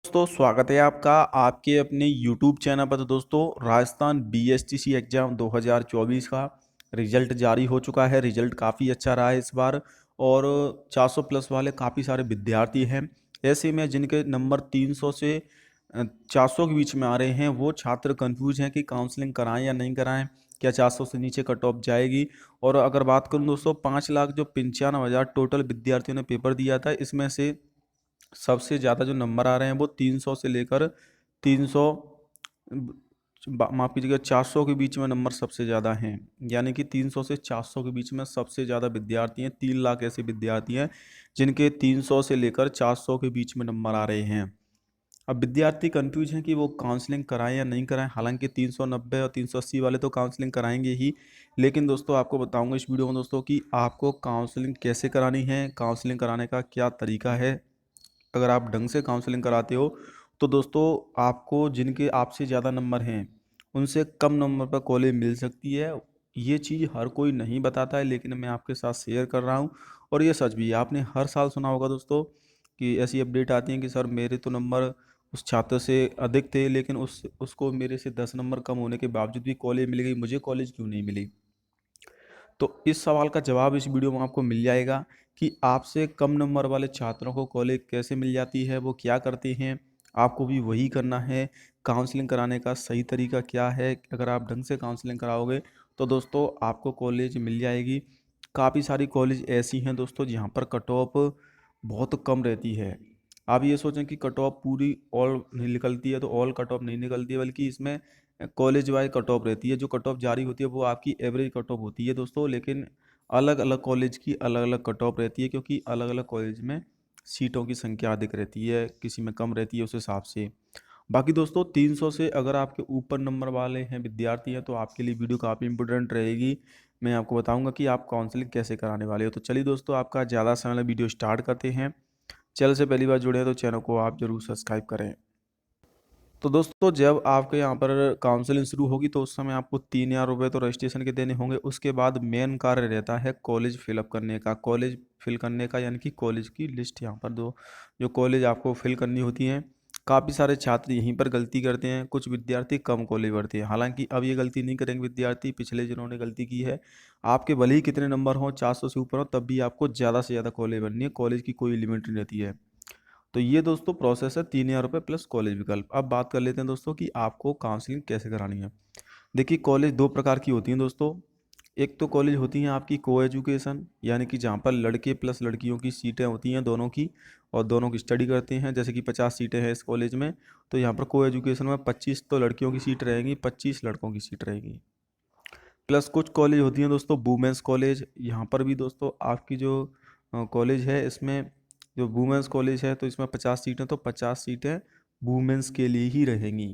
दोस्तों स्वागत है आपका आपके अपने YouTube चैनल पर। तो दोस्तों राजस्थान बीएसटीसी एग्ज़ाम 2024 का रिजल्ट जारी हो चुका है। रिजल्ट काफ़ी अच्छा रहा है इस बार और 400 प्लस वाले काफ़ी सारे विद्यार्थी हैं। ऐसे में जिनके नंबर 300 से 400 के बीच में आ रहे हैं वो छात्र कंफ्यूज हैं कि काउंसलिंग कराएं या नहीं कराएं, क्या 400 से नीचे कट ऑफ जाएगी। और अगर बात करूं दोस्तों 5,00,000 जो 95,000 टोटल विद्यार्थियों ने पेपर दिया था, इसमें से सबसे ज़्यादा जो नंबर आ रहे हैं वो 300 से लेकर 300 माफ़ कीजिएगा 400 के बीच में नंबर सबसे ज़्यादा हैं। यानी कि 300 से 400 के बीच में सबसे ज़्यादा विद्यार्थी हैं। 3,00,000 ऐसे विद्यार्थी हैं जिनके 300 से लेकर 400 के बीच में नंबर आ रहे हैं। अब विद्यार्थी कंफ्यूज हैं कि वो काउंसलिंग कराएं या नहीं कराएं। हालांकि 390 और 380 वाले तो काउंसलिंग कराएंगे ही, लेकिन दोस्तों आपको बताऊंगा इस वीडियो में दोस्तों कि आपको काउंसलिंग कैसे करानी है, काउंसलिंग कराने का क्या तरीका है। अगर आप ढंग से काउंसलिंग कराते हो तो दोस्तों आपको जिनके आपसे ज़्यादा नंबर हैं उनसे कम नंबर पर कॉलेज मिल सकती है। ये चीज़ हर कोई नहीं बताता है, लेकिन मैं आपके साथ शेयर कर रहा हूँ और ये सच भी है। आपने हर साल सुना होगा दोस्तों कि ऐसी अपडेट आती है कि सर मेरे तो नंबर उस छात्र से अधिक थे, लेकिन उसको मेरे से 10 नंबर कम होने के बावजूद भी कॉलेज मिल गई, मुझे कॉलेज क्यों नहीं मिली। तो इस सवाल का जवाब इस वीडियो में आपको मिल जाएगा कि आपसे कम नंबर वाले छात्रों को कॉलेज कैसे मिल जाती है, वो क्या करते हैं, आपको भी वही करना है। काउंसलिंग कराने का सही तरीका क्या है, अगर आप ढंग से काउंसलिंग कराओगे तो दोस्तों आपको कॉलेज मिल जाएगी। काफ़ी सारी कॉलेज ऐसी हैं दोस्तों जहाँ पर कट ऑफ बहुत कम रहती है। आप ये सोचें कि कट ऑफ पूरी ऑल नहीं निकलती है, तो ऑल कट ऑफ नहीं निकलती है, बल्कि इसमें कॉलेज वाइज कट ऑफ रहती है। जो कट ऑफ जारी होती है वो आपकी एवरेज कट ऑफ होती है दोस्तों, लेकिन अलग अलग कॉलेज की अलग अलग कट ऑफ रहती है, क्योंकि अलग अलग कॉलेज में सीटों की संख्या अधिक रहती है, किसी में कम रहती है उस हिसाब से। बाकी दोस्तों 300 से अगर आपके ऊपर नंबर वाले हैं विद्यार्थी हैं तो आपके लिए वीडियो काफ़ी इंपॉर्टेंट रहेगी। मैं आपको बताऊंगा कि आप काउंसलिंग कैसे कराने वाले हो। तो चलिए दोस्तों आपका ज़्यादा समय वाला वीडियो स्टार्ट करते हैं। चैनल से पहली बार जुड़े हैं तो चैनल को आप जरूर सब्सक्राइब करें। तो दोस्तों जब आपके यहाँ पर काउंसलिंग शुरू होगी तो उस समय आपको 3,000 रुपये तो रजिस्ट्रेशन के देने होंगे। उसके बाद मेन कार्य रहता है कॉलेज फिलअप करने का, कॉलेज फिल करने का, यानी कि कॉलेज की लिस्ट यहाँ पर दो जो कॉलेज आपको फिल करनी होती हैं। काफ़ी सारे छात्र यहीं पर गलती करते हैं, कुछ विद्यार्थी कम कॉलेज भरते हैं। हालांकि अब ये गलती नहीं करेंगे विद्यार्थी, पिछले जिन्होंने गलती की है। आपके भले ही कितने नंबर हों, 400 से ऊपर हो, तब भी आपको ज़्यादा से ज़्यादा कॉलेज भरनी है। कॉलेज की कोई लिमिट नहीं रहती है। तो ये दोस्तों प्रोसेस है 3,000 रुपये प्लस कॉलेज विकल्प। अब बात कर लेते हैं दोस्तों कि आपको काउंसलिंग कैसे करानी है। देखिए कॉलेज दो प्रकार की होती हैं दोस्तों। एक तो कॉलेज होती हैं आपकी को एजुकेशन, यानी कि जहाँ पर लड़के प्लस लड़कियों की सीटें होती हैं दोनों की, और दोनों की स्टडी करते हैं। जैसे कि 50 सीटें हैं इस कॉलेज में, तो यहाँ पर को एजुकेशन में 25 तो लड़कियों की सीट रहेंगी, 25 लड़कों की सीट रहेगी। प्लस कुछ कॉलेज होती हैं दोस्तों वुमेंस कॉलेज। यहाँ पर भी दोस्तों आपकी जो कॉलेज है इसमें जो वुमेंस कॉलेज है तो इसमें 50 सीटें, तो 50 सीटें वुमेंस के लिए ही रहेंगी।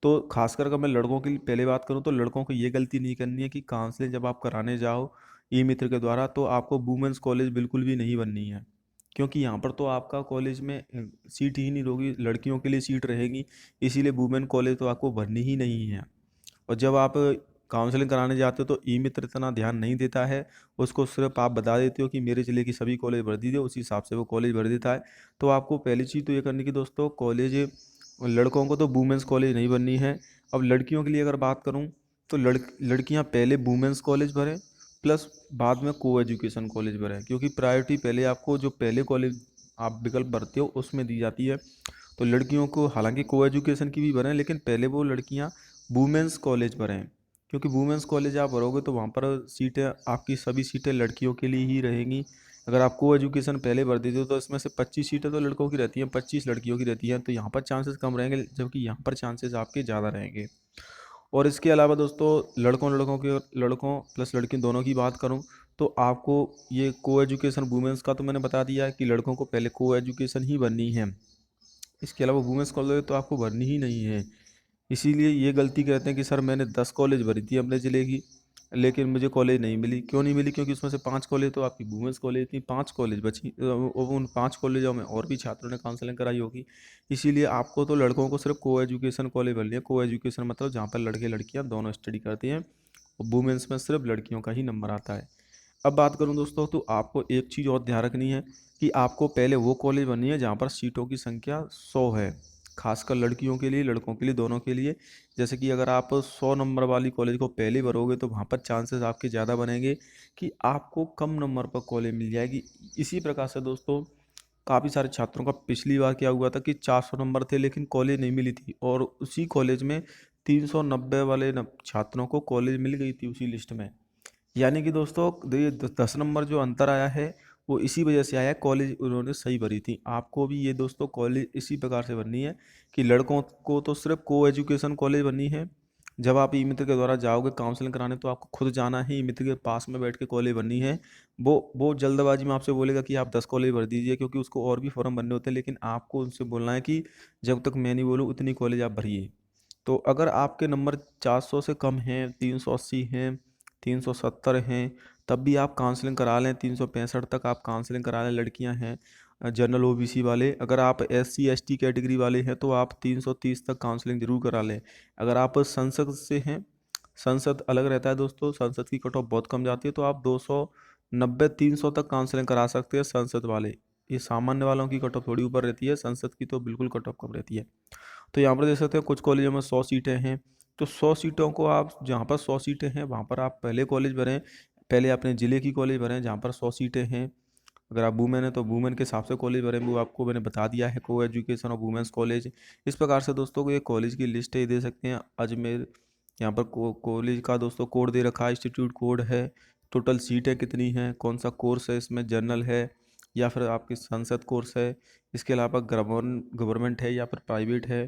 तो खासकर अगर मैं लड़कों की पहले बात करूँ तो लड़कों को ये गलती नहीं करनी है कि काउंसलिंग जब आप कराने जाओ ई मित्र के द्वारा तो आपको वुमेंस कॉलेज बिल्कुल भी नहीं बननी है। क्योंकि यहाँ पर तो आपका कॉलेज में सीट ही नहीं होगी, लड़कियों के लिए सीट रहेगी। इसीलिए वुमेन कॉलेज तो आपको भरनी ही नहीं है। और जब आप काउंसलिंग कराने जाते हो तो ई मित्र इतना ध्यान नहीं देता है। उसको सिर्फ आप बता देते हो कि मेरे ज़िले की सभी कॉलेज भर दीजिए, उसी हिसाब से वो कॉलेज भर देता है। तो आपको पहली चीज़ तो ये करनी कि दोस्तों कॉलेज लड़कों को तो वुमेंस कॉलेज नहीं बननी है। अब लड़कियों के लिए अगर बात करूँ तो लड़कियाँ पहले वुमेंस कॉलेज भरें, प्लस बाद में को एजुकेशन कॉलेज भरें, क्योंकि प्रायोरिटी पहले आपको जो पहले कॉलेज आप विकल्प भरते हो उसमें दी जाती है। तो लड़कियों को हालांकि को एजुकेशन की भी भरें, लेकिन पहले वो लड़कियां वुमेंस कॉलेज भरें। क्योंकि वुमेंस कॉलेज आप भरोगे तो वहाँ पर सीटें आपकी सभी सीटें लड़कियों के लिए ही रहेंगी। अगर आप को एजुकेशन पहले भर देते हो तो इसमें से 25 सीटें तो लड़कों की रहती हैं, 25 लड़कियों की रहती हैं, तो यहाँ पर चांसेस कम रहेंगे, जबकि यहाँ पर चांसेस आपके ज़्यादा रहेंगे। और इसके अलावा दोस्तों लड़कों प्लस लड़कियों दोनों की बात करूँ तो आपको ये को एजुकेशन वुमेंस का तो मैंने बता दिया है कि लड़कों को पहले को एजुकेशन ही बननी है। इसके अलावा वुमेंस कॉलेज तो आपको भरनी ही नहीं है। इसीलिए ये गलती करते हैं कि सर मैंने 10 कॉलेज भरी थी अपने ज़िले की, लेकिन मुझे कॉलेज नहीं मिली। क्यों नहीं मिली? क्योंकि उसमें से 5 कॉलेज तो आपकी वुमेंस कॉलेज थी, 5 कॉलेज बची। उन 5 कॉलेजों में और भी छात्रों ने काउंसलिंग कराई होगी। इसीलिए आपको तो लड़कों को सिर्फ को एजुकेशन कॉलेज भरनी है। को एजुकेशन मतलब जहाँ पर लड़के लड़कियाँ दोनों स्टडी करते हैं, और वुमेंस में सिर्फ लड़कियों का ही नंबर आता है। अब बात करूं दोस्तों, तो आपको एक चीज़ और ध्यान रखनी है कि आपको पहले वो कॉलेज बननी है जहां पर सीटों की संख्या 100 है, खासकर लड़कियों के लिए लड़कों के लिए दोनों के लिए। जैसे कि अगर आप 100 नंबर वाली कॉलेज को पहले भरोगे तो वहां पर चांसेस आपके ज़्यादा बनेंगे कि आपको कम नंबर पर कॉलेज मिल जाएगी। इसी प्रकार से दोस्तों काफ़ी सारे छात्रों का पिछली बार क्या हुआ था कि 400 नंबर थे लेकिन कॉलेज नहीं मिली थी, और उसी कॉलेज में 390 वाले छात्रों को कॉलेज मिल गई थी उसी लिस्ट में। यानी कि दोस्तों 10 नंबर जो अंतर आया है वो इसी वजह से आया है, कॉलेज उन्होंने सही भरी थी। आपको भी ये दोस्तों कॉलेज इसी प्रकार से बननी है कि लड़कों को तो सिर्फ को एजुकेशन कॉलेज बननी है। जब आप ई मित्र के द्वारा जाओगे काउंसलिंग कराने तो आपको खुद जाना है, ई मित्र के पास में बैठ के कॉलेज बननी है। वो जल्दबाजी में आपसे बोलेगा कि आप 10 कॉलेज भर दीजिए, क्योंकि उसको और भी फॉर्म भरने होते हैं, लेकिन आपको उनसे बोलना है कि जब तक मैं नहीं बोलूँ उतनी कॉलेज आप भरिए। तो अगर आपके नंबर 400 से कम हैं, 380 हैं, 370 हैं, तब भी आप काउंसलिंग करा लें। 365 तक आप काउंसलिंग करा लें, लड़कियां हैं जनरल ओबीसी वाले। अगर आप एससी एसटी कैटेगरी वाले हैं तो आप 330 तक काउंसलिंग जरूर करा लें। अगर आप संसद से हैं, संसद अलग रहता है दोस्तों, संसद की कट ऑफ बहुत कम जाती है, तो आप 290 300 तक काउंसलिंग करा सकते हैं संसद वाले। ये सामान्य वालों की कट ऑफ थोड़ी ऊपर रहती है, संसद की तो बिल्कुल कट ऑफ कम रहती है। तो यहाँ पर देख सकते हैं कुछ कॉलेजों में 100 सीटें हैं, तो 100 सीटों को आप जहाँ पर 100 सीटें हैं वहाँ पर आप पहले कॉलेज भरें, पहले अपने ज़िले की कॉलेज भरें जहाँ पर 100 सीटें हैं। अगर आप वुमेन हैं तो वुमेन के हिसाब से कॉलेज भरें, वो आपको मैंने बता दिया है, को एजुकेशन और वुमेन्स कॉलेज। इस प्रकार से दोस्तों को ये कॉलेज की लिस्ट है, ये दे सकते हैं। अजमेर यहाँ पर कॉलेज का दोस्तों कोड दे रखा है, इंस्टीट्यूट कोड है, टोटल सीटें कितनी हैं, कौन सा कोर्स है, इसमें जनरल है या फिर आपकी संसद कोर्स है, इसके अलावा गवर्नमेंट है या फिर प्राइवेट है।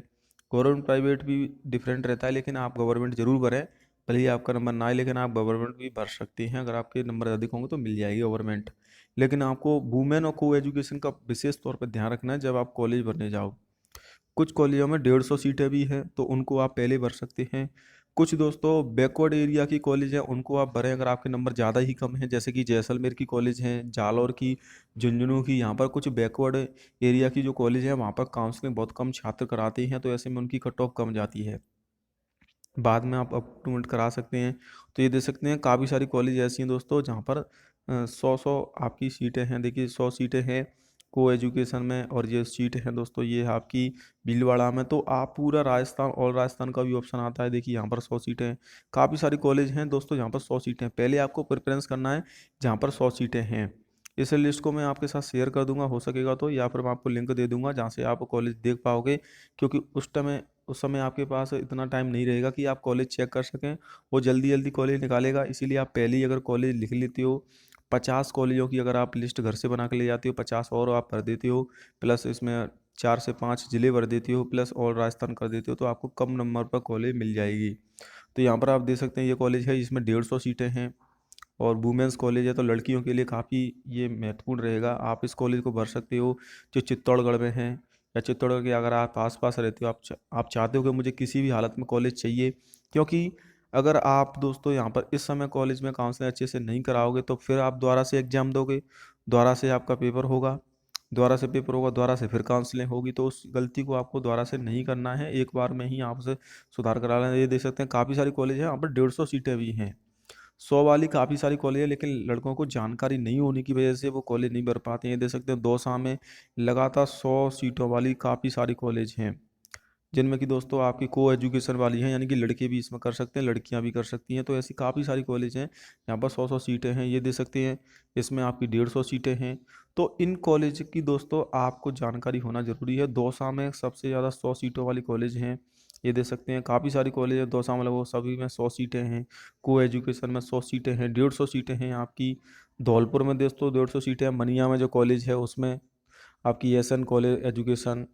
गवर्नमेंट प्राइवेट भी डिफरेंट रहता है, लेकिन आप गवर्नमेंट जरूर भरें, भले ही आपका नंबर ना आए, लेकिन आप गवर्नमेंट भी भर सकते हैं। अगर आपके नंबर अधिक होंगे तो मिल जाएगी गवर्नमेंट। लेकिन आपको वुमेन और को एजुकेशन का विशेष तौर पर ध्यान रखना है जब आप कॉलेज भरने जाओ। कुछ कॉलेजों में 150 सीटें भी हैं तो उनको आप पहले भर सकते हैं। कुछ दोस्तों बैकवर्ड एरिया की कॉलेज हैं उनको आप भरें अगर आपके नंबर ज़्यादा ही कम हैं, जैसे कि जैसलमेर की कॉलेज हैं, जालौर की, झुंझुनू की। यहाँ पर कुछ बैकवर्ड एरिया की जो कॉलेज हैं वहाँ पर काउंसलिंग बहुत कम छात्र कराते हैं, तो ऐसे में उनकी कट ऑफ कम जाती है। बाद में आप अपटूमेंट करा सकते हैं। तो ये दे सकते हैं काफ़ी सारी कॉलेज ऐसी हैं दोस्तों जहाँ पर 100 आपकी सीटें हैं। देखिए 100 सीटें हैं को एजुकेशन में, और ये सीट है दोस्तों ये है आपकी भीलवाड़ा में। तो आप पूरा राजस्थान, और राजस्थान का भी ऑप्शन आता है। देखिए यहाँ पर 100 सीटें हैं। काफ़ी सारी कॉलेज हैं दोस्तों जहाँ पर 100 सीटें हैं। पहले आपको प्रेफरेंस करना है जहाँ पर 100 सीटें हैं। इस लिस्ट को मैं आपके साथ शेयर कर दूंगा हो सकेगा तो, या फिर मैं आपको लिंक दे दूंगा जहाँ से आप कॉलेज देख पाओगे, क्योंकि उस समय आपके पास इतना टाइम नहीं रहेगा कि आप कॉलेज चेक कर सकें। वो जल्दी जल्दी कॉलेज निकालेगा, इसीलिए आप पहले ही अगर कॉलेज लिख लेते हो, 50 कॉलेजों की अगर आप लिस्ट घर से बना के ले जाते हो, 50 और आप भर देते हो, प्लस इसमें 4 से 5 जिले भर देते हो, प्लस और राजस्थान कर देते हो, तो आपको कम नंबर पर कॉलेज मिल जाएगी। तो यहाँ पर आप देख सकते हैं ये कॉलेज है, इसमें 150 सीटें हैं, और वुमेंस कॉलेज है तो लड़कियों के लिए काफ़ी ये महत्वपूर्ण रहेगा। आप इस कॉलेज को भर सकते हो जो चित्तौड़गढ़ में है, या चित्तौड़गढ़ के अगर आप आस पास रहते हो, आप चाहते हो कि मुझे किसी भी हालत में कॉलेज चाहिए, क्योंकि अगर आप दोस्तों यहाँ पर इस समय कॉलेज में काउंसलिंग अच्छे से नहीं कराओगे तो फिर आप दोबारा से एग्ज़ाम दोगे, दोबारा से आपका पेपर होगा, दोबारा से फिर काउंसलिंग होगी। तो उस गलती को आपको दोबारा से नहीं करना है, एक बार में ही आपसे सुधार करा लेना। ये देख सकते हैं काफ़ी सारी कॉलेज है, यहाँ पर 150 सीटें भी हैं। 100 वाली काफ़ी सारी कॉलेज है, लेकिन लड़कों को जानकारी नहीं होने की वजह से वो कॉलेज नहीं भर पाते हैं। देख सकते हैं दौसा में लगातार 100 सीटों वाली काफ़ी सारी कॉलेज हैं, जिनमें कि दोस्तों आपकी को एजुकेशन वाली हैं, यानी कि लड़के भी इसमें कर सकते हैं, लड़कियां भी कर सकती हैं। तो ऐसी काफ़ी सारी कॉलेज हैं यहाँ पर 100 सीटें हैं, ये दे सकते हैं। इसमें आपकी 150 सीटें हैं। तो इन कॉलेज की दोस्तों आपको जानकारी होना ज़रूरी है। दौसा में सबसे ज़्यादा 100 सीटों वाली कॉलेज हैं, ये दे सकते हैं। काफ़ी सारी कॉलेज है दौसा में, वो सभी में 100 सीटें हैं। को एजुकेशन में 100 सीटें हैं, 150 सीटें हैं आपकी। धौलपुर में दोस्तों 150 सीटें हैं। मनिया में जो कॉलेज है उसमें आपकी एसएन कॉलेज एजुकेशन,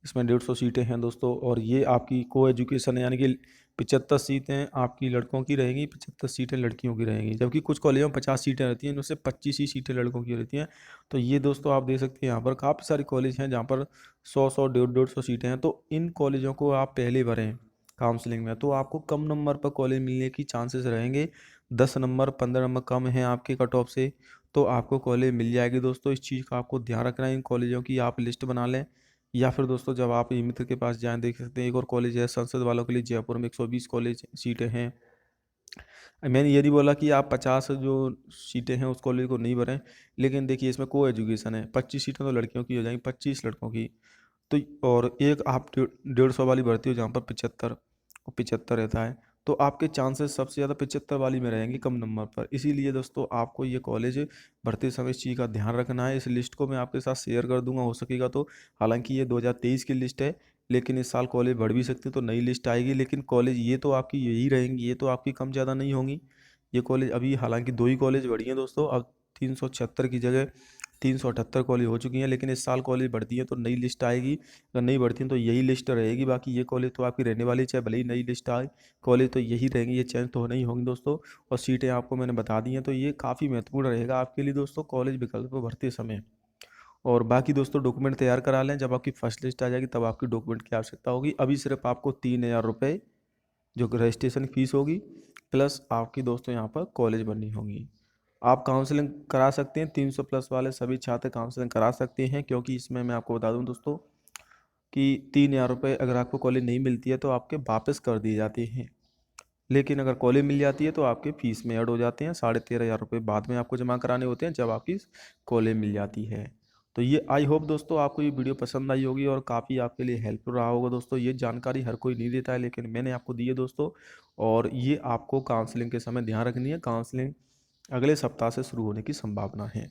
इसमें 150 सीटें हैं दोस्तों। और ये आपकी को एजुकेशन है, यानी कि 75 सीटें आपकी लड़कों की रहेंगी, 75 सीटें लड़कियों की रहेंगी। जबकि कुछ कॉलेजों में 50 सीटें रहती हैं, इनमें से 25 ही सीटें लड़कों की रहती हैं। तो ये दोस्तों आप देख सकते हैं यहाँ पर काफ़ी सारे कॉलेज हैं जहाँ पर 100 100 150 सीटें हैं। तो इन कॉलेजों को आप पहले भरें काउंसलिंग में, तो आपको कम नंबर पर कॉलेज मिलने की चांसेस रहेंगे। 10 नंबर 15 नंबर कम हैं आपके कट ऑफ से, तो आपको कॉलेज मिल जाएगी दोस्तों। इस चीज़ का आपको ध्यान रखना है, इन कॉलेजों की आप लिस्ट बना लें। या फिर दोस्तों जब आप ई मित्र के पास जाएं, देख सकते हैं एक और कॉलेज है संसद वालों के लिए, जयपुर में 120 कॉलेज सीटें हैं। मैंने ये नहीं बोला कि आप 50 जो सीटें हैं उस कॉलेज को नहीं भरें, लेकिन देखिए इसमें को एजुकेशन है, 25 सीटें तो लड़कियों की हो जाएंगी, 25 लड़कों की। तो और एक आप 150 वाली भर्ती हो जहाँ पर 75 रहता है, तो आपके चांसेस सबसे ज़्यादा 75 वाली में रहेंगे, कम नंबर पर। इसीलिए दोस्तों आपको ये कॉलेज भर्ती समय इस चीज़ का ध्यान रखना है। इस लिस्ट को मैं आपके साथ शेयर कर दूंगा हो सकेगा तो। हालांकि ये 2023 की लिस्ट है, लेकिन इस साल कॉलेज बढ़ भी सकते हैं, तो नई लिस्ट आएगी। लेकिन कॉलेज ये तो आपकी यही रहेंगी, ये तो आपकी कम ज़्यादा नहीं होंगी। ये कॉलेज अभी हालांकि 2 ही कॉलेज बढ़ी हैं दोस्तों, अब 376 की जगह 378 कॉलेज हो चुकी हैं। लेकिन इस साल कॉलेज बढ़ती हैं तो नई लिस्ट आएगी, अगर नहीं बढ़ती हैं तो यही लिस्ट रहेगी। बाकी ये कॉलेज तो आपकी रहने वाली, चाहे भले ही नई लिस्ट आए, कॉलेज तो यही रहेंगे, ये चेंज तो नहीं होंगी दोस्तों। और सीटें आपको मैंने बता दी हैं, तो ये काफ़ी महत्वपूर्ण रहेगा आपके लिए दोस्तों कॉलेज विकल्प भरते समय। और बाकी दोस्तों डॉक्यूमेंट तैयार करा लें, जब आपकी फर्स्ट लिस्ट आ जाएगी तब आपकी डॉक्यूमेंट की आवश्यकता होगी। अभी सिर्फ आपको 3,000 रुपये जो कि रजिस्ट्रेशन फीस होगी, प्लस आपकी दोस्तों यहाँ पर कॉलेज बननी होगी। आप काउंसलिंग करा सकते हैं, 300 प्लस वाले सभी छात्र काउंसलिंग करा सकते हैं, क्योंकि इसमें मैं आपको बता दूं दोस्तों कि 3,000 रुपये अगर आपको कॉलेज नहीं मिलती है तो आपके वापस कर दिए जाते हैं। लेकिन अगर कॉलेज मिल जाती है तो आपके फीस में ऐड हो जाते हैं, 13,500 रुपये बाद में आपको जमा कराने होते हैं जब आपकी कॉलेज मिल जाती है। तो ये आई होप दोस्तों आपको ये वीडियो पसंद आई होगी और काफ़ी आपके लिए हेल्पफुल रहा होगा दोस्तों। ये जानकारी हर कोई नहीं देता है, लेकिन मैंने आपको दी है दोस्तों। और ये आपको काउंसलिंग के समय ध्यान रखनी है, काउंसलिंग अगले सप्ताह से शुरू होने की संभावना है।